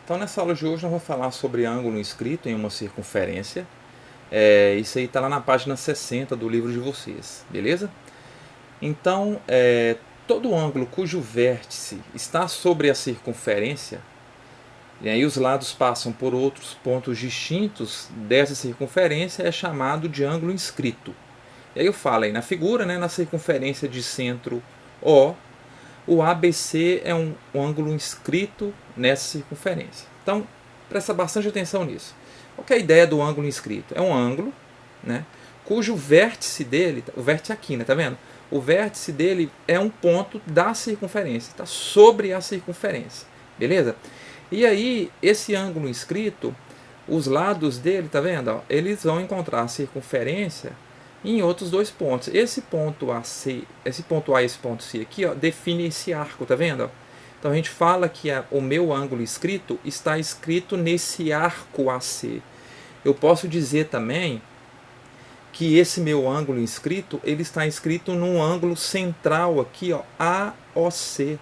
Então, nessa aula de hoje, nós vamos falar sobre ângulo inscrito em uma circunferência. Isso aí está lá na página 60 do livro de vocês, beleza? Então, todo ângulo cujo vértice está sobre a circunferência, e aí os lados passam por outros pontos distintos dessa circunferência, é chamado de ângulo inscrito. E aí eu falo aí na figura, né, na circunferência de centro O ABC é um ângulo inscrito nessa circunferência. Então, presta bastante atenção nisso. Qual que é a ideia do ângulo inscrito? É um ângulo, né, cujo vértice dele, o vértice aqui, né, tá vendo? O vértice dele é um ponto da circunferência, está sobre a circunferência, beleza? E aí, esse ângulo inscrito, os lados dele, tá vendo? Ó, eles vão encontrar a circunferência em outros dois pontos. Esse ponto AC, esse ponto A e esse ponto C aqui, ó, define esse arco, tá vendo? Então a gente fala que o meu ângulo inscrito está escrito nesse arco AC. Eu posso dizer também que esse meu ângulo inscrito, ele está inscrito num ângulo central aqui, ó, AOC.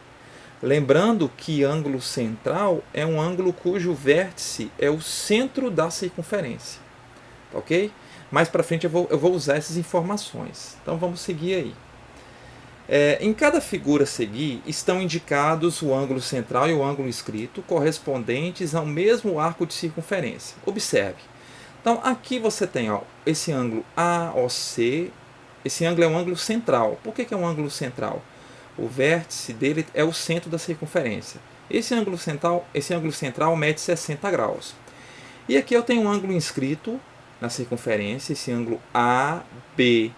Lembrando que ângulo central é um ângulo cujo vértice é o centro da circunferência, ok? Mais para frente eu vou usar essas informações. Então vamos seguir aí. Em cada figura a seguir estão indicados o ângulo central e o ângulo inscrito, correspondentes ao mesmo arco de circunferência. Observe. Então aqui você tem, ó, esse ângulo AOC. Esse ângulo é um ângulo central. Por que é um ângulo central? O vértice dele é o centro da circunferência. Esse ângulo central mede 60 graus. E aqui eu tenho um ângulo inscrito na circunferência, esse ângulo ABC.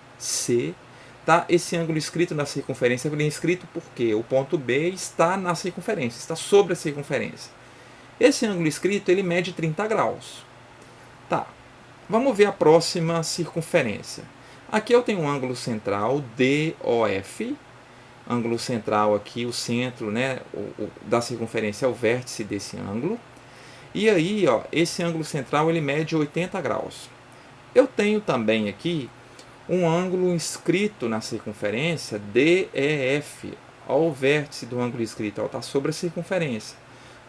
Tá? Esse ângulo inscrito na circunferência é inscrito porque o ponto B está na circunferência, está sobre a circunferência. Esse ângulo inscrito ele mede 30 graus. Tá. Vamos ver a próxima circunferência. Aqui eu tenho um ângulo central DOF. Ângulo central aqui, o centro, né, da circunferência é o vértice desse ângulo. E aí, ó, esse ângulo central ele mede 80 graus. Eu tenho também aqui um ângulo inscrito na circunferência DEF. Olha o vértice do ângulo inscrito, está sobre a circunferência.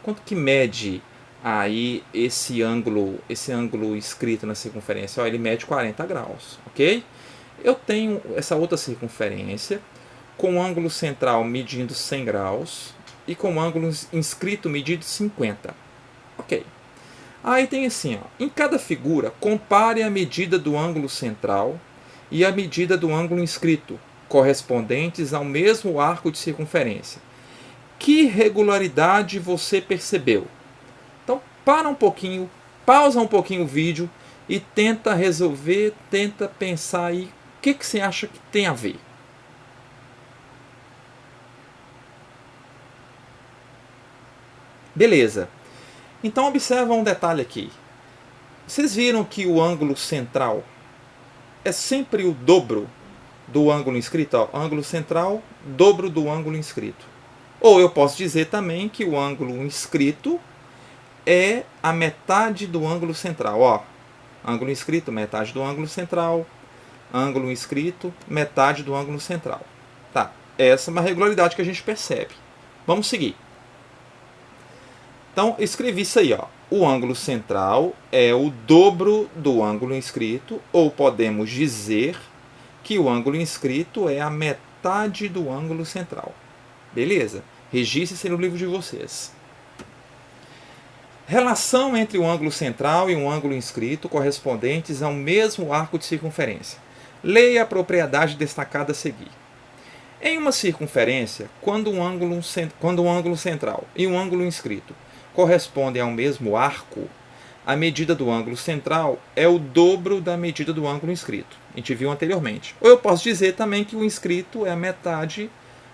Quanto que mede aí esse ângulo inscrito na circunferência? Ó, ele mede 40 graus, ok? Eu tenho essa outra circunferência com o ângulo central medindo 100 graus e com o ângulo inscrito medindo 50. Ok. Aí tem assim, ó, em cada figura, compare a medida do ângulo central e a medida do ângulo inscrito, correspondentes ao mesmo arco de circunferência. Que regularidade você percebeu? Então, para um pouquinho, pausa um pouquinho o vídeo e tenta resolver, tenta pensar aí o que você acha que tem a ver. Beleza. Então observa um detalhe aqui. Vocês viram que o ângulo central é sempre o dobro do ângulo inscrito? Ó, ângulo central, dobro do ângulo inscrito. Ou eu posso dizer também que o ângulo inscrito é a metade do ângulo central. Ó, ângulo inscrito, metade do ângulo central. Ângulo inscrito, metade do ângulo central. Tá, essa é uma regularidade que a gente percebe. Vamos seguir. Então, escrevi isso aí, ó. O ângulo central é o dobro do ângulo inscrito, ou podemos dizer que o ângulo inscrito é a metade do ângulo central. Beleza? Registre-se no livro de vocês. Relação entre o ângulo central e o ângulo inscrito correspondentes ao mesmo arco de circunferência. Leia a propriedade destacada a seguir. Em uma circunferência, quando um ângulo central e um ângulo inscrito correspondem ao mesmo arco, a medida do ângulo central é o dobro da medida do ângulo inscrito. A gente viu anteriormente. Ou eu posso dizer também que o inscrito é a metade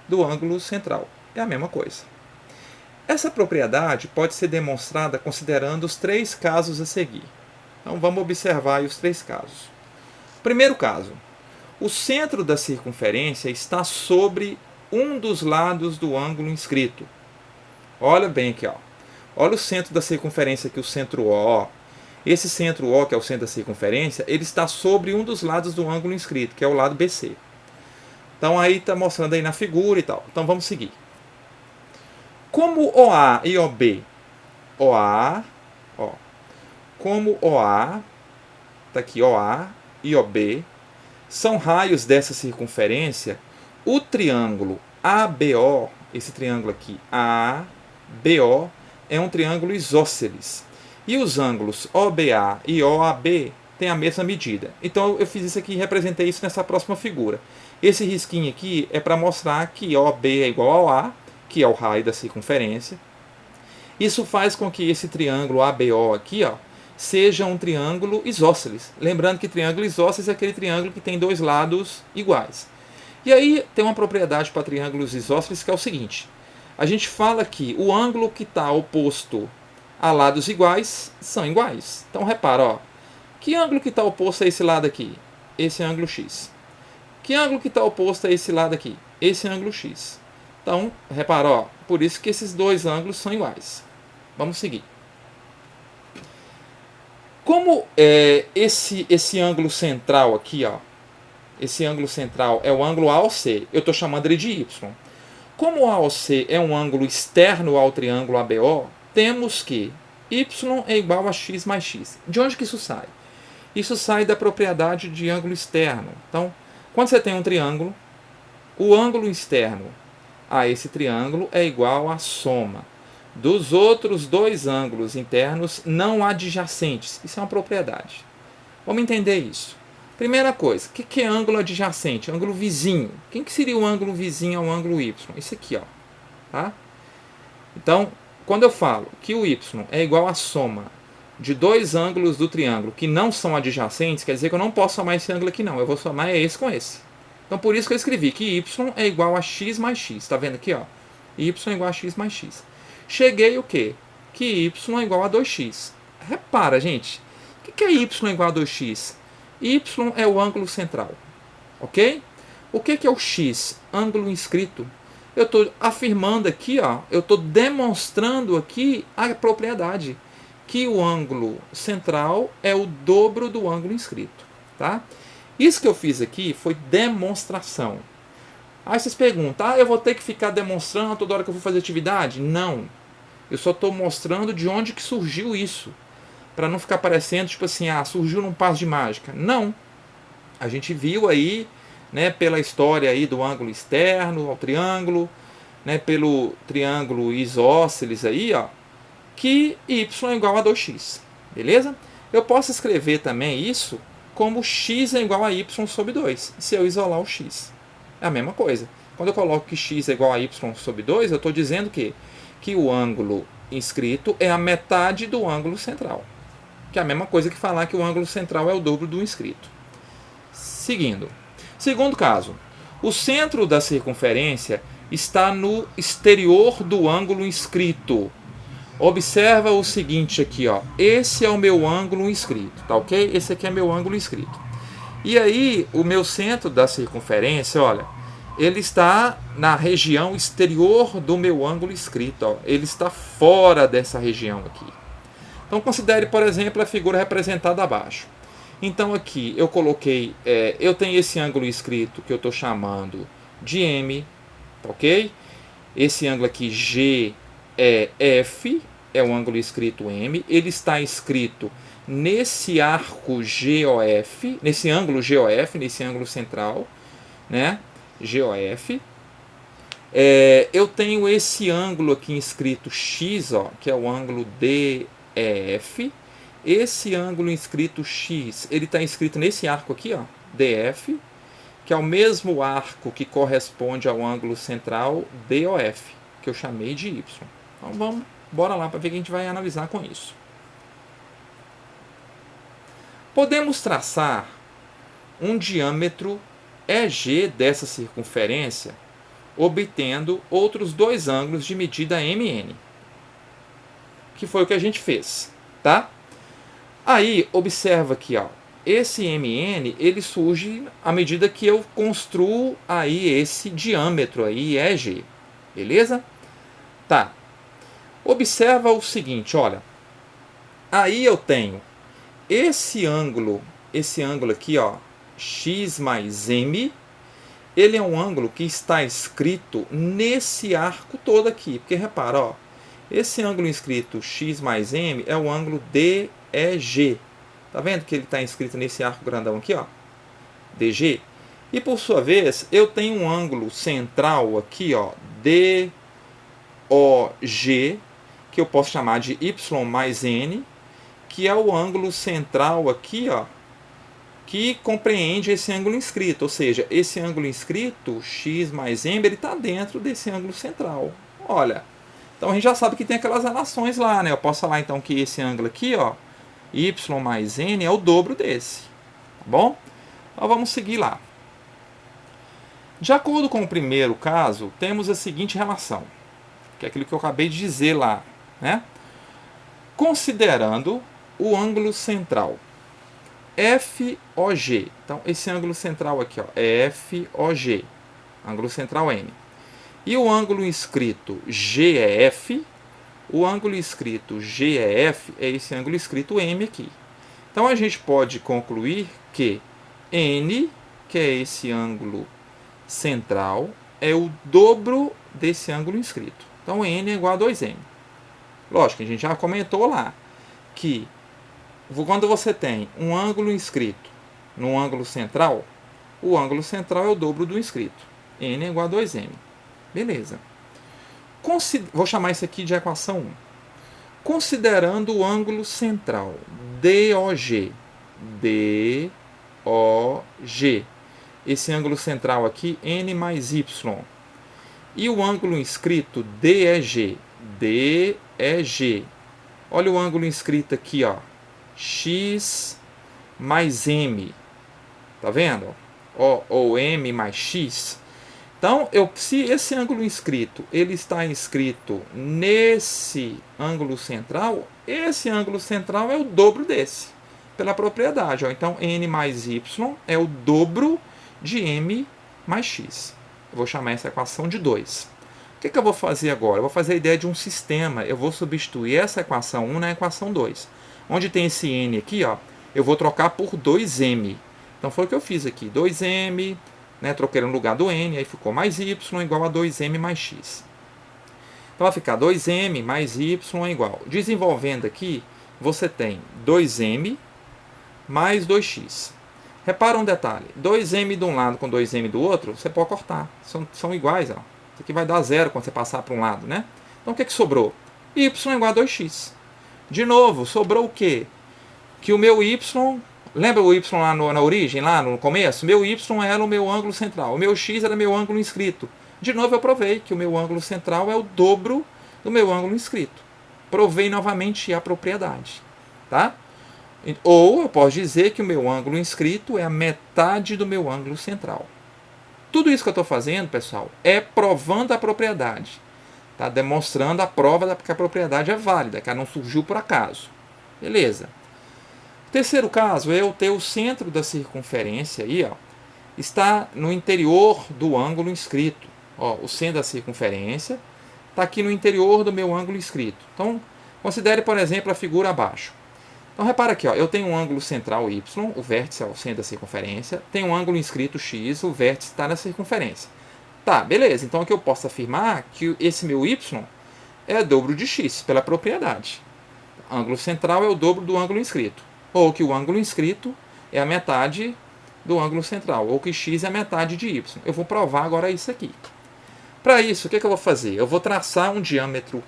do ângulo central. É a mesma coisa. Essa propriedade pode ser demonstrada considerando os três casos a seguir. Então vamos observar os três casos. Primeiro caso. O centro da circunferência está sobre um dos lados do ângulo inscrito. Olha bem aqui, ó. Olha o centro da circunferência aqui, o centro O. Esse centro O, que é o centro da circunferência, ele está sobre um dos lados do ângulo inscrito, que é o lado BC. Então aí está mostrando aí na figura e tal. Então vamos seguir. Como OA e OB OA, ó, como OA, tá aqui OA e OB, são raios dessa circunferência, o triângulo ABO, esse triângulo aqui, ABO, é um triângulo isósceles. E os ângulos OBA e OAB têm a mesma medida. Então eu fiz isso aqui e representei isso nessa próxima figura. Esse risquinho aqui é para mostrar que OB é igual ao A, que é o raio da circunferência. Isso faz com que esse triângulo ABO aqui, ó, seja um triângulo isósceles. Lembrando que triângulo isósceles é aquele triângulo que tem dois lados iguais. E aí tem uma propriedade para triângulos isósceles que é o seguinte. A gente fala que o ângulo que está oposto a lados iguais são iguais. Então repara, ó, que ângulo que está oposto a esse lado aqui? Esse ângulo x. Que ângulo que está oposto a esse lado aqui? Esse ângulo x. Então, repara, ó, por isso que esses dois ângulos são iguais. Vamos seguir. Como esse ângulo central aqui, ó, esse ângulo central é o ângulo AOC, eu estou chamando ele de y. Como o AOC é um ângulo externo ao triângulo ABO, temos que y é igual a x mais x. De onde que isso sai? Isso sai da propriedade de ângulo externo. Então, quando você tem um triângulo, o ângulo externo a esse triângulo é igual à soma dos outros dois ângulos internos não adjacentes. Isso é uma propriedade. Vamos entender isso. Primeira coisa, o que é ângulo adjacente? Ângulo vizinho. Quem que seria o ângulo vizinho ao ângulo y? Esse aqui, ó. Tá? Então, quando eu falo que o y é igual à soma de dois ângulos do triângulo que não são adjacentes, quer dizer que eu não posso somar esse ângulo aqui não. Eu vou somar esse com esse. Então, por isso que eu escrevi que y é igual a x mais x. Está vendo aqui, ó? Y é igual a x mais x. Cheguei o quê? Que y é igual a 2x. Repara, gente. O que é y igual a 2x? Y é o ângulo central. Ok? O que é o x? Ângulo inscrito. Eu estou afirmando aqui, ó, eu estou demonstrando aqui a propriedade. Que o ângulo central é o dobro do ângulo inscrito. Tá? Isso que eu fiz aqui foi demonstração. Aí vocês perguntam, eu vou ter que ficar demonstrando toda hora que eu vou fazer atividade? Não. Eu só estou mostrando de onde que surgiu isso. Para não ficar parecendo, tipo assim, surgiu num passo de mágica. Não. A gente viu aí, né, pela história aí do ângulo externo ao triângulo, né, pelo triângulo isósceles aí, ó, que y é igual a 2x. Beleza? Eu posso escrever também isso como x é igual a y sobre 2, se eu isolar o x. É a mesma coisa. Quando eu coloco que x é igual a y sobre 2, eu estou dizendo que o ângulo inscrito é a metade do ângulo central. Que é a mesma coisa que falar que o ângulo central é o dobro do inscrito. Seguindo. Segundo caso. O centro da circunferência está no exterior do ângulo inscrito. Observa o seguinte aqui, ó. Esse é o meu ângulo inscrito, tá ok? Esse aqui é meu ângulo inscrito. E aí, o meu centro da circunferência, olha, ele está na região exterior do meu ângulo inscrito, ó. Ele está fora dessa região aqui. Então, considere, por exemplo, a figura representada abaixo. Então, aqui eu coloquei, eu tenho esse ângulo inscrito que eu estou chamando de M, tá ok? Esse ângulo aqui, G, é F, é o ângulo inscrito M. Ele está inscrito nesse arco GOF, nesse ângulo GOF, nesse ângulo central, né? GOF. Eu tenho esse ângulo aqui inscrito X, ó, que é o ângulo DEF. Esse ângulo inscrito X, ele está inscrito nesse arco aqui, ó, DF, que é o mesmo arco que corresponde ao ângulo central DOF, que eu chamei de Y. Então bora lá para ver o que a gente vai analisar com isso. Podemos traçar um diâmetro EG dessa circunferência, obtendo outros dois ângulos de medida MN, que foi o que a gente fez, tá? Aí, observa aqui, ó, esse MN, ele surge à medida que eu construo aí esse diâmetro aí, EG, beleza? Tá. Observa o seguinte, olha, aí eu tenho esse ângulo aqui, ó, X mais M, ele é um ângulo que está escrito nesse arco todo aqui, porque repara, ó, Esse ângulo inscrito x mais m é o ângulo DEG. Tá vendo que ele está inscrito nesse arco grandão aqui, ó? DG. E por sua vez, eu tenho um ângulo central aqui, ó, DOG, que eu posso chamar de y mais n, que é o ângulo central aqui, ó, que compreende esse ângulo inscrito. Ou seja, esse ângulo inscrito, x mais m, ele está dentro desse ângulo central. Olha, então a gente já sabe que tem aquelas relações lá, né? Eu posso falar então que esse ângulo aqui, ó, y mais n é o dobro desse. Tá bom? Então vamos seguir lá. De acordo com o primeiro caso, temos a seguinte relação, que é aquilo que eu acabei de dizer lá, né? Considerando o ângulo central FOG. Então, esse ângulo central aqui, ó, é FOG, ângulo central M. E o ângulo inscrito GEF, o ângulo inscrito GEF é esse ângulo inscrito M aqui. Então, a gente pode concluir que N, que é esse ângulo central, é o dobro desse ângulo inscrito. Então, N é igual a 2M. Lógico, a gente já comentou lá que quando você tem um ângulo inscrito no ângulo central, o ângulo central é o dobro do inscrito. N é igual a 2M. Beleza. Vou chamar isso aqui de equação 1. Considerando o ângulo central DOG, esse ângulo central aqui, N mais Y, e o ângulo inscrito DEG, olha o ângulo inscrito aqui, ó, x mais m, tá vendo? Ou m mais x. Então, se esse ângulo inscrito ele está inscrito nesse ângulo central, esse ângulo central é o dobro desse, pela propriedade. Ó. Então, n mais y é o dobro de m mais x. Eu vou chamar essa equação de 2. O que eu vou fazer agora? Eu vou fazer a ideia de um sistema. Eu vou substituir essa equação 1 na equação 2. Onde tem esse n aqui, ó, eu vou trocar por 2m. Então, foi o que eu fiz aqui. 2m, né, troquei no lugar do n, aí ficou mais y igual a 2m mais x. Então, vai ficar 2m mais y igual. Desenvolvendo aqui, você tem 2m mais 2x. Repara um detalhe. 2m de um lado com 2m do outro, você pode cortar. São iguais. Ó. Isso aqui vai dar zero quando você passar para um lado, né? Então, o que sobrou? Y igual a 2x. De novo, sobrou o quê? Que o meu y... Lembra o y lá na origem, lá no começo? Meu y era o meu ângulo central. O meu x era meu ângulo inscrito. De novo, eu provei que o meu ângulo central é o dobro do meu ângulo inscrito. Provei novamente a propriedade. Tá? Ou eu posso dizer que o meu ângulo inscrito é a metade do meu ângulo central. Tudo isso que eu estou fazendo, pessoal, é provando a propriedade. Tá? Demonstrando a prova que a propriedade é válida, que ela não surgiu por acaso. Beleza. O terceiro caso é eu ter o centro da circunferência aí, ó, está no interior do ângulo inscrito. Ó, o centro da circunferência está aqui no interior do meu ângulo inscrito. Então, considere, por exemplo, a figura abaixo. Então, repara aqui, ó, eu tenho um ângulo central y, o vértice é o centro da circunferência, tenho um ângulo inscrito x, o vértice está na circunferência. Tá, beleza. Então, aqui eu posso afirmar que esse meu y é o dobro de x, pela propriedade. O ângulo central é o dobro do ângulo inscrito. Ou que o ângulo inscrito é a metade do ângulo central, ou que x é a metade de y. Eu vou provar agora isso aqui. Para isso, o que eu vou fazer? Eu vou traçar um diâmetro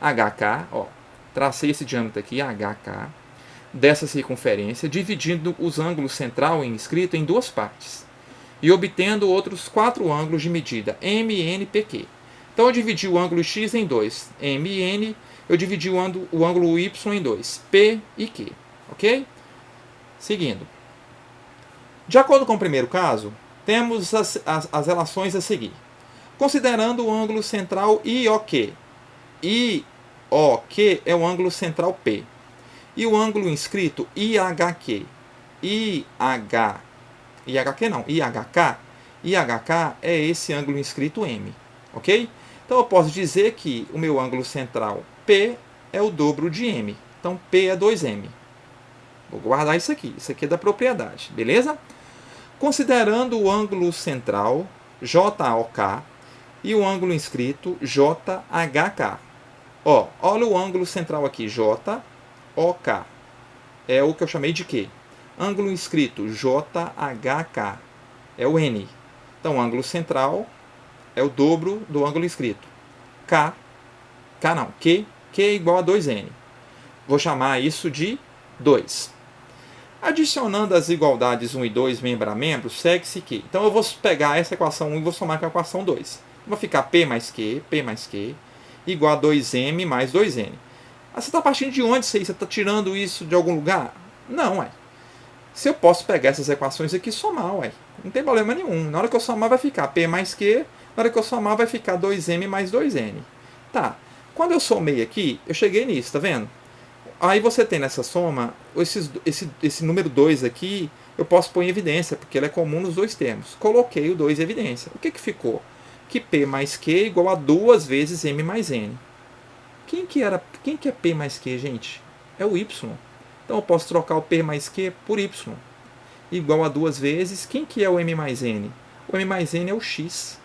HK, ó, tracei esse diâmetro aqui, HK, dessa circunferência, dividindo os ângulos central e inscrito em duas partes, e obtendo outros 4 ângulos de medida, MN, PQ. Então, eu dividi o ângulo x em 2, MN, eu dividi o ângulo y em 2, P e Q. Ok? Seguindo. De acordo com o primeiro caso, temos as relações a seguir. Considerando o ângulo central IOQ. IOQ é o ângulo central P. E o ângulo inscrito IHQ. IHK é esse ângulo inscrito M. Ok? Então eu posso dizer que o meu ângulo central P é o dobro de M. Então P é 2M. Vou guardar isso aqui é da propriedade, beleza? Considerando o ângulo central JOK e o ângulo inscrito JHK. Ó, olha o ângulo central aqui, JOK. É o que eu chamei de Q. Ângulo inscrito, JHK. É o N. Então, o ângulo central é o dobro do ângulo inscrito. Q é igual a 2N. Vou chamar isso de 2. Adicionando as igualdades 1 e 2 membro a membro, segue-se que... Então eu vou pegar essa equação 1 e vou somar com a equação 2. Vai ficar P mais Q, igual a 2M mais 2N. Você está partindo de onde isso aí? Você está tirando isso de algum lugar? Não, ué. Se eu posso pegar essas equações aqui e somar, ué. Não tem problema nenhum. Na hora que eu somar vai ficar P mais Q, na hora que eu somar vai ficar 2M mais 2N. Tá. Quando eu somei aqui, eu cheguei nisso, tá vendo? Aí você tem nessa soma, esse número 2 aqui, eu posso pôr em evidência, porque ele é comum nos dois termos. Coloquei o 2 em evidência. O que ficou? Que P mais Q é igual a 2 vezes M mais N. Quem que é P mais Q, gente? É o Y. Então eu posso trocar o P mais Q por Y. Igual a 2 vezes, quem que é o M mais N? O M mais N é o X.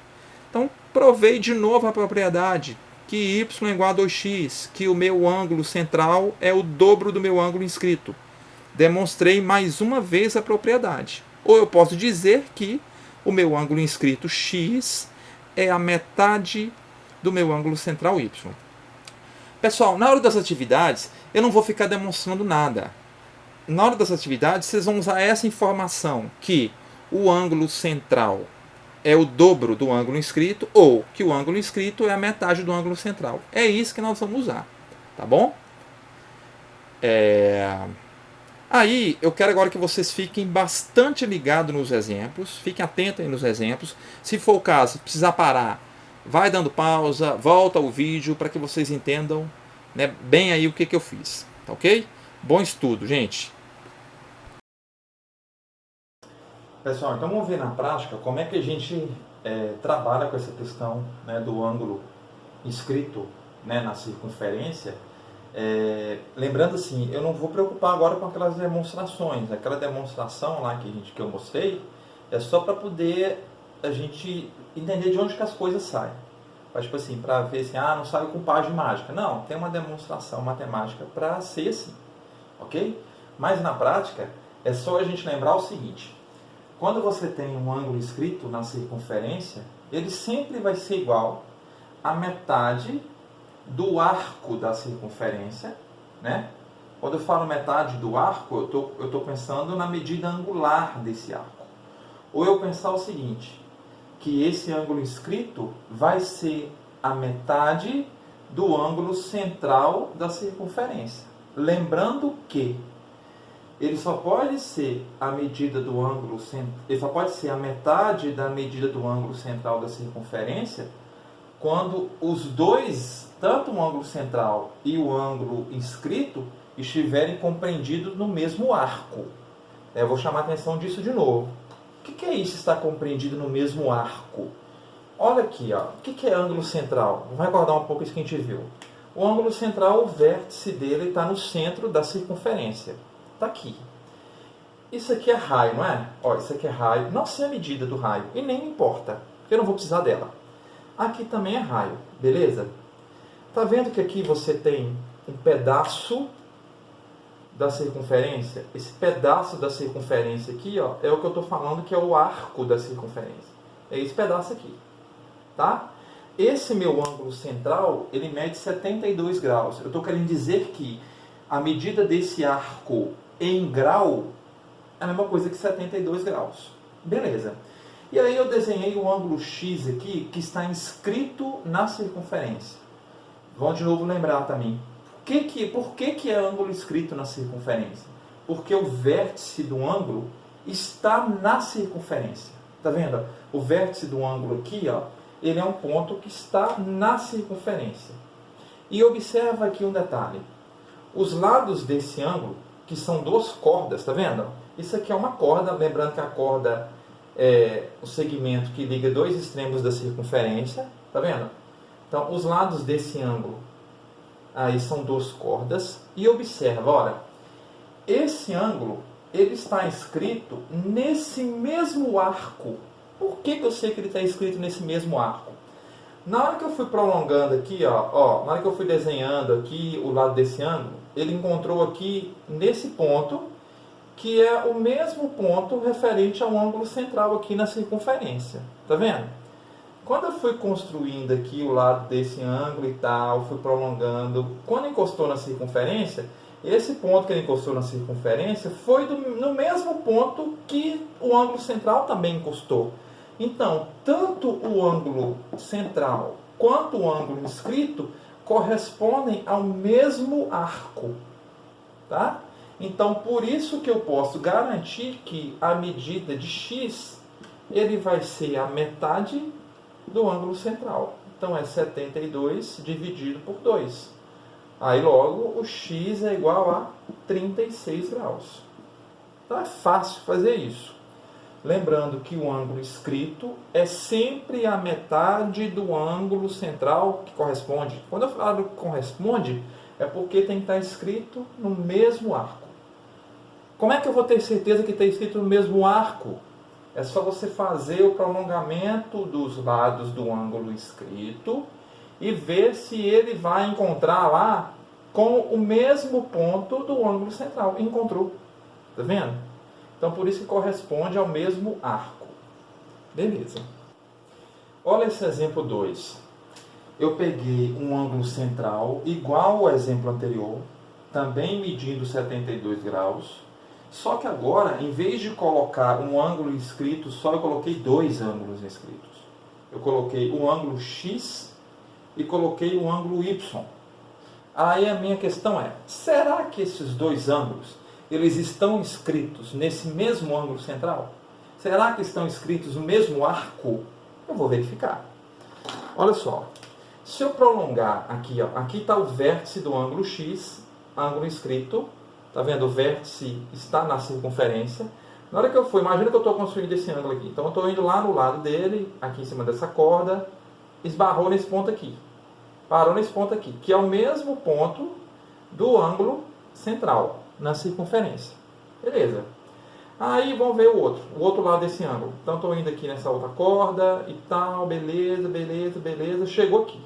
Então provei de novo a propriedade que y é igual a 2x, que o meu ângulo central é o dobro do meu ângulo inscrito. Demonstrei mais uma vez a propriedade. Ou eu posso dizer que o meu ângulo inscrito x é a metade do meu ângulo central y. Pessoal, na hora das atividades, eu não vou ficar demonstrando nada. Na hora das atividades, vocês vão usar essa informação, que o ângulo central é o dobro do ângulo inscrito, ou que o ângulo inscrito é a metade do ângulo central. É isso que nós vamos usar, tá bom? Aí, eu quero agora que vocês fiquem bastante ligados nos exemplos, fiquem atentos aí nos exemplos. Se for o caso, precisar parar, vai dando pausa, volta ao vídeo para que vocês entendam, né, bem aí o que eu fiz, tá ok? Bom estudo, gente! Pessoal, então vamos ver na prática como é que a gente trabalha com essa questão, né, do ângulo inscrito, né, na circunferência. Lembrando assim, eu não vou preocupar agora com aquelas demonstrações. Aquela demonstração lá que eu mostrei é só para poder a gente entender de onde que as coisas saem. Mas, tipo assim, para ver assim, não sai com página mágica. Não, tem uma demonstração matemática para ser assim, ok? Mas na prática é só a gente lembrar o seguinte: quando você tem um ângulo inscrito na circunferência, ele sempre vai ser igual à metade do arco da circunferência, né? Quando eu falo metade do arco, eu estou pensando na medida angular desse arco. Ou eu pensar o seguinte, que esse ângulo inscrito vai ser a metade do ângulo central da circunferência. Lembrando que ele só pode ser a medida do ângulo, ele só pode ser a metade da medida do ângulo central da circunferência quando os dois, tanto o ângulo central e o ângulo inscrito, estiverem compreendidos no mesmo arco. Eu vou chamar a atenção disso de novo. O que é isso, estar compreendido no mesmo arco? Olha aqui, ó. O que é ângulo central? Vamos recordar um pouco isso que a gente viu. O ângulo central, o vértice dele está no centro da circunferência. Está aqui. Isso aqui é raio, não é? Ó, isso aqui é raio. Não sei a medida do raio. E nem importa, porque eu não vou precisar dela. Aqui também é raio, beleza? Tá vendo que aqui você tem um pedaço da circunferência? Esse pedaço da circunferência aqui, ó, é o que eu estou falando que é o arco da circunferência. É esse pedaço aqui, tá? Esse meu ângulo central, ele mede 72 graus. Eu estou querendo dizer que a medida desse arco em grau é a mesma coisa que 72 graus. Beleza. E aí eu desenhei o ângulo X aqui, que está inscrito na circunferência. Vamos de novo lembrar também. Por que é ângulo inscrito na circunferência? Porque o vértice do ângulo está na circunferência. Tá vendo? O vértice do ângulo aqui, ó, ele é um ponto que está na circunferência. E observa aqui um detalhe. Os lados desse ângulo, que são duas cordas, tá vendo? Isso aqui é uma corda, lembrando que a corda é o segmento que liga dois extremos da circunferência, tá vendo? Então, os lados desse ângulo aí são duas cordas. E observa, olha, esse ângulo, ele está inscrito nesse mesmo arco. Por que eu sei que ele está inscrito nesse mesmo arco? Na hora que eu fui prolongando aqui, na hora que eu fui desenhando aqui o lado desse ângulo, ele encontrou aqui nesse ponto, que é o mesmo ponto referente ao ângulo central aqui na circunferência. Tá vendo? Quando eu fui construindo aqui o lado desse ângulo e tal, fui prolongando, quando encostou na circunferência, esse ponto que ele encostou na circunferência foi no mesmo ponto que o ângulo central também encostou. Então, tanto o ângulo central quanto o ângulo inscrito correspondem ao mesmo arco. Tá? Então, por isso que eu posso garantir que a medida de x ele vai ser a metade do ângulo central. Então, é 72 dividido por 2. Aí, logo, o x é igual a 36 graus. Então, é fácil fazer isso. Lembrando que o ângulo inscrito é sempre a metade do ângulo central que corresponde. Quando eu falo que corresponde, é porque tem que estar escrito no mesmo arco. Como é que eu vou ter certeza que está escrito no mesmo arco? É só você fazer o prolongamento dos lados do ângulo inscrito e ver se ele vai encontrar lá com o mesmo ponto do ângulo central. Encontrou. Tá vendo? Então, por isso que corresponde ao mesmo arco. Beleza. Olha esse exemplo 2. Eu peguei um ângulo central igual ao exemplo anterior, também medindo 72 graus. Só que agora, em vez de colocar um ângulo inscrito só, eu coloquei dois ângulos inscritos. Eu coloquei o ângulo X e coloquei o ângulo Y. Aí a minha questão é, será que esses dois ângulos eles estão inscritos nesse mesmo ângulo central? Será que estão inscritos no mesmo arco? Eu vou verificar. Olha só, se eu prolongar aqui, aqui está o vértice do ângulo X, ângulo inscrito, tá vendo? O vértice está na circunferência. Na hora que eu for, imagina que eu estou construindo esse ângulo aqui. Então eu estou indo lá no lado dele, aqui em cima dessa corda, esbarrou nesse ponto aqui. Parou nesse ponto aqui, que é o mesmo ponto do ângulo central, na circunferência. Beleza. Aí vamos ver o outro lado desse ângulo. Então estou indo aqui nessa outra corda e tal, beleza, beleza, beleza. Chegou aqui.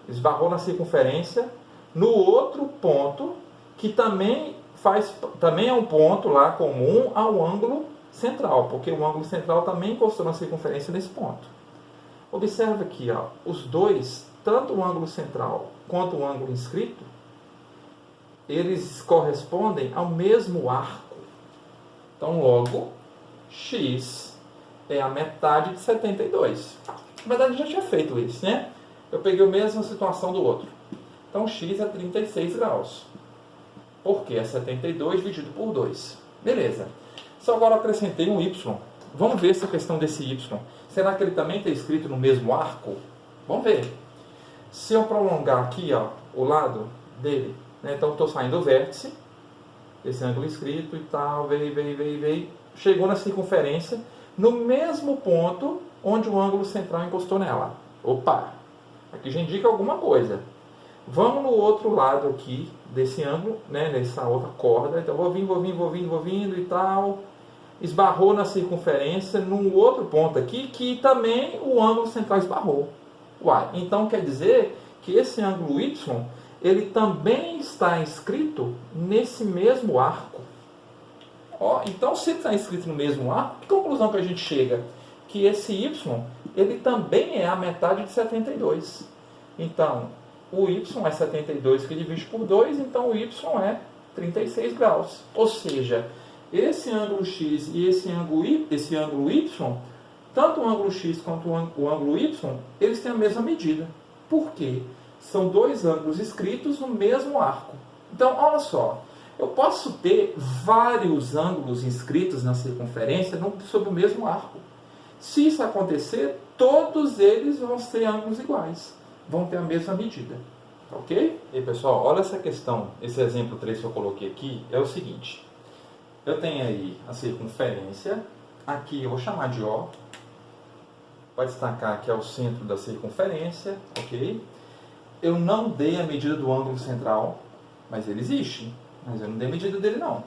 Esbarrou na circunferência, no outro ponto, que também é um ponto lá comum ao ângulo central, porque o ângulo central também encostou na circunferência nesse ponto. Observa aqui, os dois, tanto o ângulo central quanto o ângulo inscrito, eles correspondem ao mesmo arco. Então, logo, x é a metade de 72. Na verdade, eu já tinha feito isso, né? Eu peguei a mesma situação do outro. Então, x é 36 graus. Porque é 72 dividido por 2. Beleza. Só agora eu acrescentei um y. Vamos ver essa questão desse y. Será que ele também está escrito no mesmo arco? Vamos ver. Se eu prolongar aqui o lado dele, né, então estou saindo do vértice, esse ângulo inscrito e tal, veio, chegou na circunferência, no mesmo ponto onde o ângulo central encostou nela. Opa! Aqui já indica alguma coisa. Vamos no outro lado aqui desse ângulo, né, nessa outra corda. Então vou vindo e tal. Esbarrou na circunferência num outro ponto aqui que também o ângulo central esbarrou. Uai, então quer dizer que esse ângulo Y ele também está inscrito nesse mesmo arco. Então, se está inscrito no mesmo arco, que conclusão que a gente chega? Que esse Y ele também é a metade de 72. Então, o Y é 72 que divide por 2, então o Y é 36 graus. Ou seja, esse ângulo X e esse ângulo Y, tanto o ângulo X quanto o ângulo Y, eles têm a mesma medida. Por quê? São dois ângulos inscritos no mesmo arco. Então, olha só, eu posso ter vários ângulos inscritos na circunferência sobre o mesmo arco. Se isso acontecer, todos eles vão ser ângulos iguais. Vão ter a mesma medida. Ok? E aí, pessoal, olha essa questão, esse exemplo 3 que eu coloquei aqui, é o seguinte. Eu tenho aí a circunferência, aqui eu vou chamar de O. Pode destacar que é o centro da circunferência, ok? Eu não dei a medida do ângulo central, mas ele existe. Mas eu não dei a medida dele, não.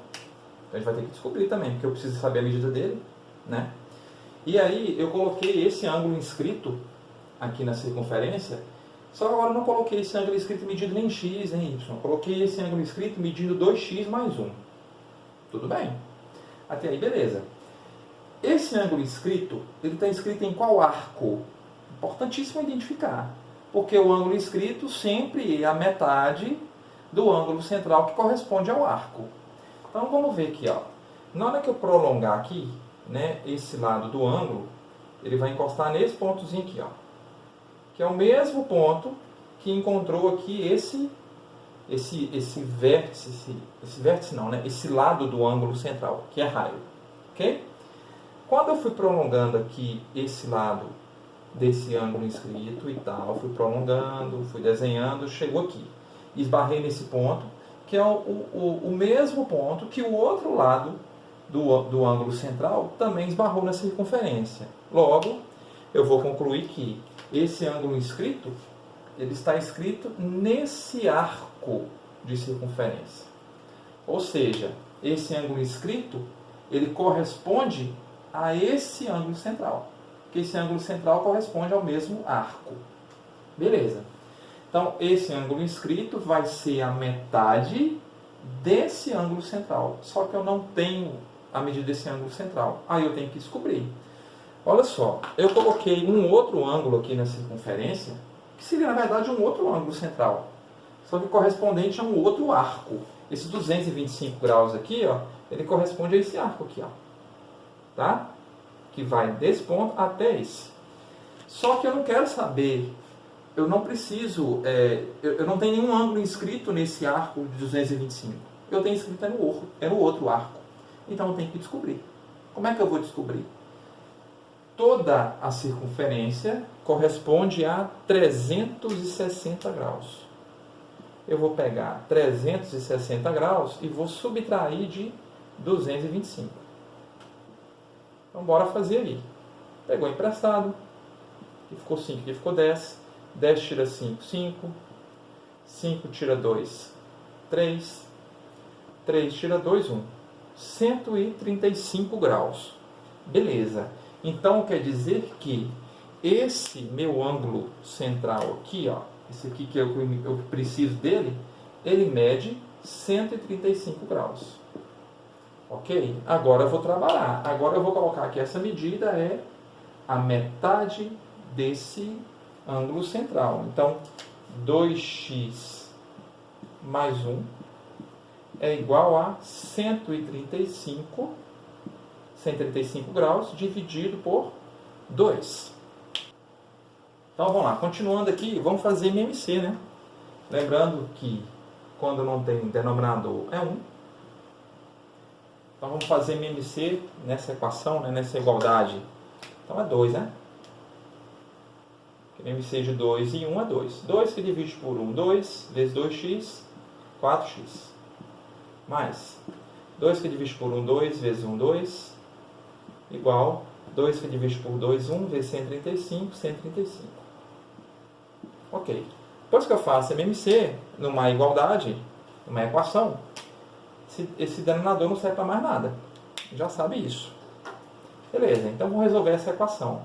Então a gente vai ter que descobrir também, porque eu preciso saber a medida dele, né? E aí eu coloquei esse ângulo inscrito aqui na circunferência, só que agora eu não coloquei esse ângulo inscrito medido nem x nem y. Eu coloquei esse ângulo inscrito medindo 2x mais 1. Tudo bem. Até aí, beleza. Esse ângulo inscrito, ele está inscrito em qual arco? Importantíssimo identificar. Porque o ângulo inscrito sempre é a metade do ângulo central que corresponde ao arco. Então vamos ver aqui, ó. Na hora que eu prolongar aqui, né, esse lado do ângulo, ele vai encostar nesse pontozinho aqui, ó, que é o mesmo ponto que encontrou aqui esse vértice não, né, esse lado do ângulo central, que é raio, ok? Quando eu fui prolongando aqui esse lado desse ângulo inscrito e tal, fui prolongando, fui desenhando, chegou aqui, esbarrei nesse ponto, que é o mesmo ponto que o outro lado do ângulo central também esbarrou na circunferência. Logo, eu vou concluir que esse ângulo inscrito, ele está inscrito nesse arco de circunferência. Ou seja, esse ângulo inscrito, ele corresponde a esse ângulo central. Porque esse ângulo central corresponde ao mesmo arco. Beleza. Então, esse ângulo inscrito vai ser a metade desse ângulo central. Só que eu não tenho a medida desse ângulo central. Aí eu tenho que descobrir. Olha só, eu coloquei um outro ângulo aqui na circunferência, que seria, na verdade, um outro ângulo central. Só que correspondente a um outro arco. Esse 225 graus aqui, ó, ele corresponde a esse arco aqui, ó. Tá? Que vai desse ponto até esse. Só que eu não quero saber, eu não preciso, eu não tenho nenhum ângulo inscrito nesse arco de 225. Eu tenho inscrito no outro arco. Então eu tenho que descobrir. Como é que eu vou descobrir? Toda a circunferência corresponde a 360 graus. Eu vou pegar 360 graus e vou subtrair de 225. Então, bora fazer aí. Pegou emprestado. Aqui ficou 5, aqui ficou 10. 10 tira 5, 5. 5 tira 2, 3. 3 tira 2, 1. 135 graus. Beleza. Então, quer dizer que esse meu ângulo central aqui, ó, esse aqui que eu preciso dele, ele mede 135 graus. Ok? Agora eu vou trabalhar. Agora eu vou colocar que essa medida é a metade desse ângulo central. Então, 2x mais 1 é igual a 135 graus dividido por 2. Então vamos lá, continuando aqui, vamos fazer MMC, né? Lembrando que quando não tem denominador é 1. Então vamos fazer MMC nessa equação, né? Nessa igualdade. Então é 2, né? MMC de 2 e 1 é 2. 2 que divide por 1, 2 vezes 2x, 4x. Mais 2 que divide por 1, 2 vezes 1, 2. Igual 2 que divide por 2, 1 vezes 135, 135. Ok. Depois que eu faço MMC numa igualdade, numa equação, esse denominador não serve para mais nada. Já sabe isso. Beleza, então vamos resolver essa equação.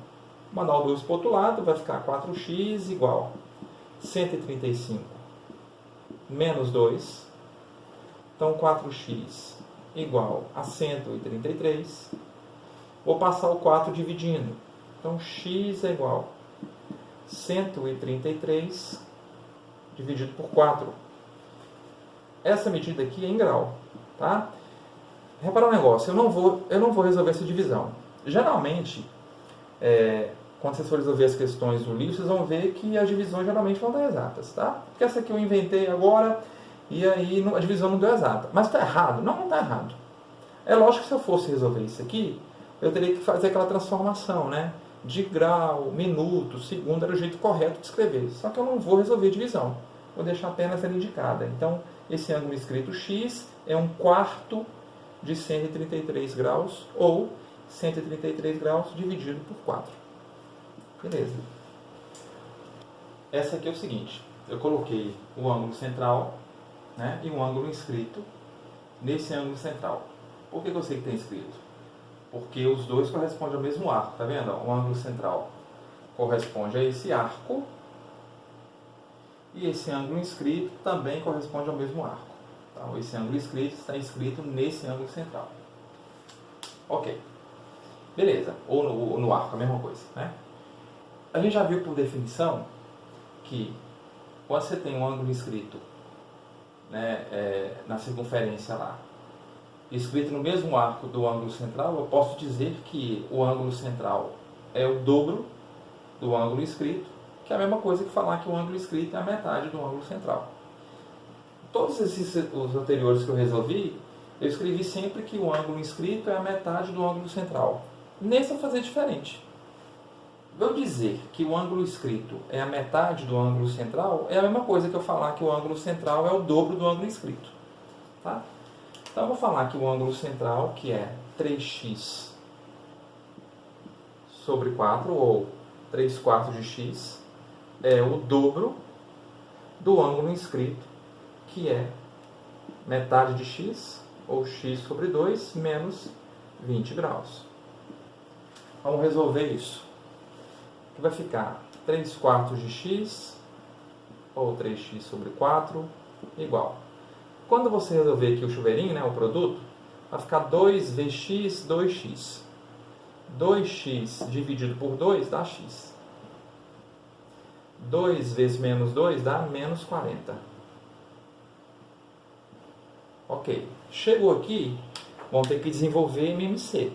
Vou mandar o 2 para o outro lado, vai ficar 4x igual 135 menos 2. Então 4x igual a 133. Vou passar o 4 dividindo. Então x é igual a 133 dividido por 4. Essa medida aqui é em grau. Tá? Repara um negócio, eu não vou resolver essa divisão. Geralmente, quando vocês forem resolver as questões do livro, vocês vão ver que as divisões geralmente vão dar exatas. Tá? Porque essa aqui eu inventei agora e aí a divisão não deu exata. Mas está errado? Não está errado. É lógico que se eu fosse resolver isso aqui, eu teria que fazer aquela transformação, né? De grau, minuto, segundo, era o jeito correto de escrever. Só que eu não vou resolver divisão. Vou deixar apenas ela indicada. Então, esse ângulo escrito x é 1/4 de 133 graus, ou 133 graus dividido por 4. Beleza. Essa aqui é o seguinte. Eu coloquei o ângulo central, né, e um ângulo inscrito nesse ângulo central. Por que eu sei que tem inscrito? Porque os dois correspondem ao mesmo arco, tá vendo? O ângulo central corresponde a esse arco, e esse ângulo inscrito também corresponde ao mesmo arco. Então, esse ângulo inscrito está inscrito nesse ângulo central. Ok. Beleza. Ou no arco, a mesma coisa, né? A gente já viu por definição que quando você tem um ângulo inscrito, né, na circunferência lá, inscrito no mesmo arco do ângulo central, eu posso dizer que o ângulo central é o dobro do ângulo inscrito, que é a mesma coisa que falar que o ângulo inscrito é a metade do ângulo central. Todos os anteriores que eu resolvi, eu escrevi sempre que o ângulo inscrito é a metade do ângulo central. Nesse eu vou fazer diferente. Eu dizer que o ângulo inscrito é a metade do ângulo central é a mesma coisa que eu falar que o ângulo central é o dobro do ângulo inscrito. Tá? Então eu vou falar que o ângulo central, que é 3x sobre 4, ou 3/4 de x, é o dobro do ângulo inscrito, que é metade de x, ou x sobre 2, menos 20 graus. Vamos resolver isso. Que vai ficar 3/4 de x, ou 3x sobre 4, igual. Quando você resolver aqui o chuveirinho, né, o produto, vai ficar 2vx, 2x. 2x dividido por 2 dá x. 2 vezes menos 2 dá menos 40. Ok. Chegou aqui, vamos ter que desenvolver MMC.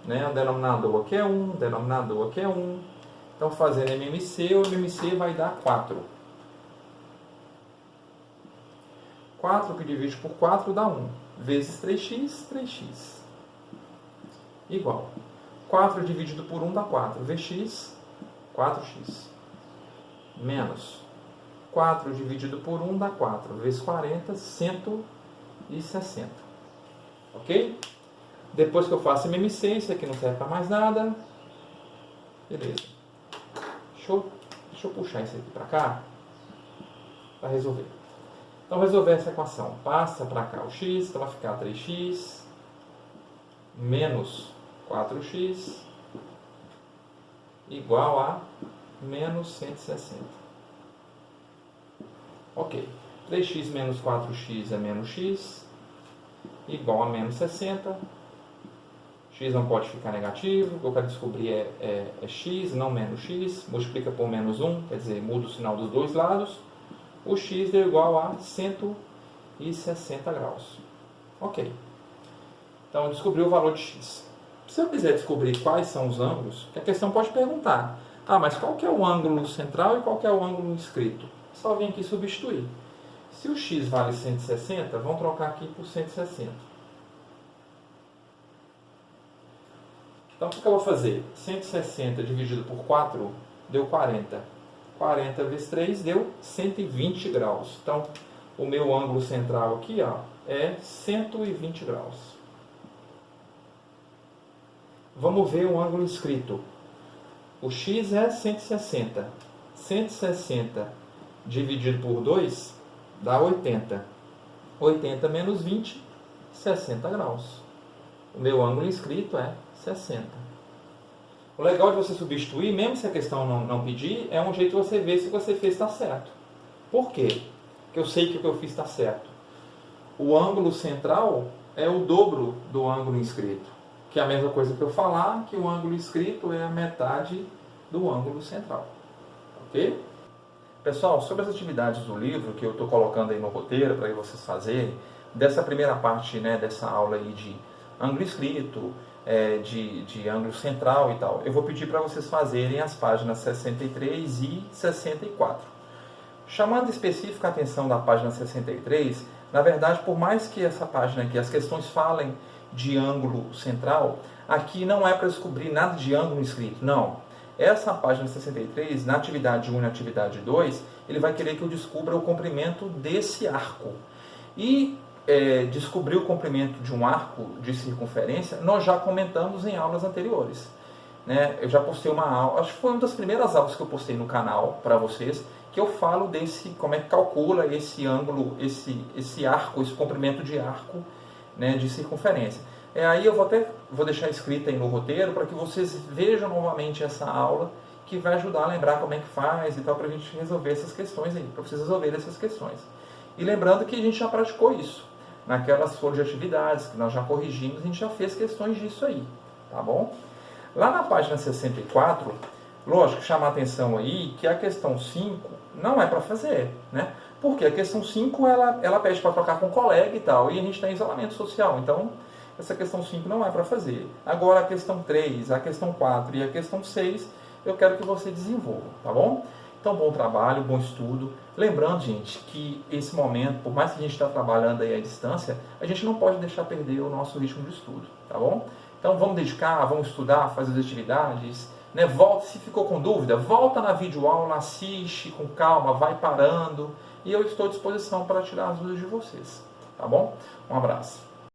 Né? O denominador aqui é 1, o denominador aqui é 1. Então, fazendo MMC, o MMC vai dar 4. 4 que divide por 4 dá 1. Vezes 3x, 3x. Igual. 4 dividido por 1 dá 4. Vx, 4x. Menos 4 dividido por 1 dá 4. Vezes 40, 160. Ok? Depois que eu faço MMC, isso aqui não serve para mais nada. Beleza. Deixa eu puxar isso aqui para cá para resolver. Então, resolver essa equação. Passa para cá o x, então vai ficar 3x menos 4x igual a menos 160. Ok. 3x menos 4x é menos x, igual a menos 60. X não pode ficar negativo, o que eu quero descobrir é x, não menos x. Multiplica por menos 1, quer dizer, muda o sinal dos dois lados. O x é igual a 160 graus. Ok. Então, descobri o valor de x. Se eu quiser descobrir quais são os ângulos, a questão pode perguntar: ah, mas qual que é o ângulo central e qual que é o ângulo inscrito? Só vim aqui substituir. Se o x vale 160, vamos trocar aqui por 160. Então, o que eu vou fazer? 160 dividido por 4 deu 40. 40 vezes 3 deu 120 graus. Então, o meu ângulo central aqui, ó, é 120 graus. Vamos ver o ângulo inscrito. O x é 160. 160 dividido por 2 dá 80. 80 menos 20, 60 graus. O meu ângulo inscrito é 60. O legal de você substituir, mesmo se a questão não pedir, é um jeito de você ver se você fez está certo. Por quê? Porque eu sei que o que eu fiz está certo. O ângulo central é o dobro do ângulo inscrito, que é a mesma coisa que eu falar que o ângulo inscrito é a metade do ângulo central. Ok? Pessoal, sobre as atividades do livro que eu estou colocando aí no roteiro para vocês fazerem, dessa primeira parte, né, dessa aula aí de ângulo inscrito, de ângulo central e tal, eu vou pedir para vocês fazerem as páginas 63 e 64. Chamando específica a atenção da página 63, na verdade, por mais que essa página aqui, as questões falem de ângulo central, aqui não é para descobrir nada de ângulo inscrito, não. Essa página 63, na atividade 1 e na atividade 2, ele vai querer que eu descubra o comprimento desse arco. E descobrir o comprimento de um arco de circunferência, nós já comentamos em aulas anteriores. Né? Eu já postei uma aula, acho que foi uma das primeiras aulas que eu postei no canal para vocês, que eu falo desse, como é que calcula esse ângulo, esse arco, esse comprimento de arco, né, de circunferência. Aí eu vou deixar escrito aí no roteiro para que vocês vejam novamente essa aula que vai ajudar a lembrar como é que faz e tal, para a gente resolver essas questões aí, para vocês resolverem essas questões. E lembrando que a gente já praticou isso. Naquelas folhas de atividades que nós já corrigimos, a gente já fez questões disso aí, tá bom? Lá na página 64, lógico, chamar a atenção aí que a questão 5 não é para fazer, né? Porque a questão 5, ela pede para trocar com um colega e tal, e a gente está em isolamento social, então essa questão 5 não é para fazer. Agora a questão 3, a questão 4 e a questão 6, eu quero que você desenvolva, tá bom? Então, bom trabalho, bom estudo. Lembrando, gente, que esse momento, por mais que a gente está trabalhando aí à distância, a gente não pode deixar perder o nosso ritmo de estudo, tá bom? Então, vamos dedicar, vamos estudar, fazer as atividades, né? Volta, se ficou com dúvida, volta na videoaula, assiste com calma, vai parando, e eu estou à disposição para tirar as dúvidas de vocês, tá bom? Um abraço.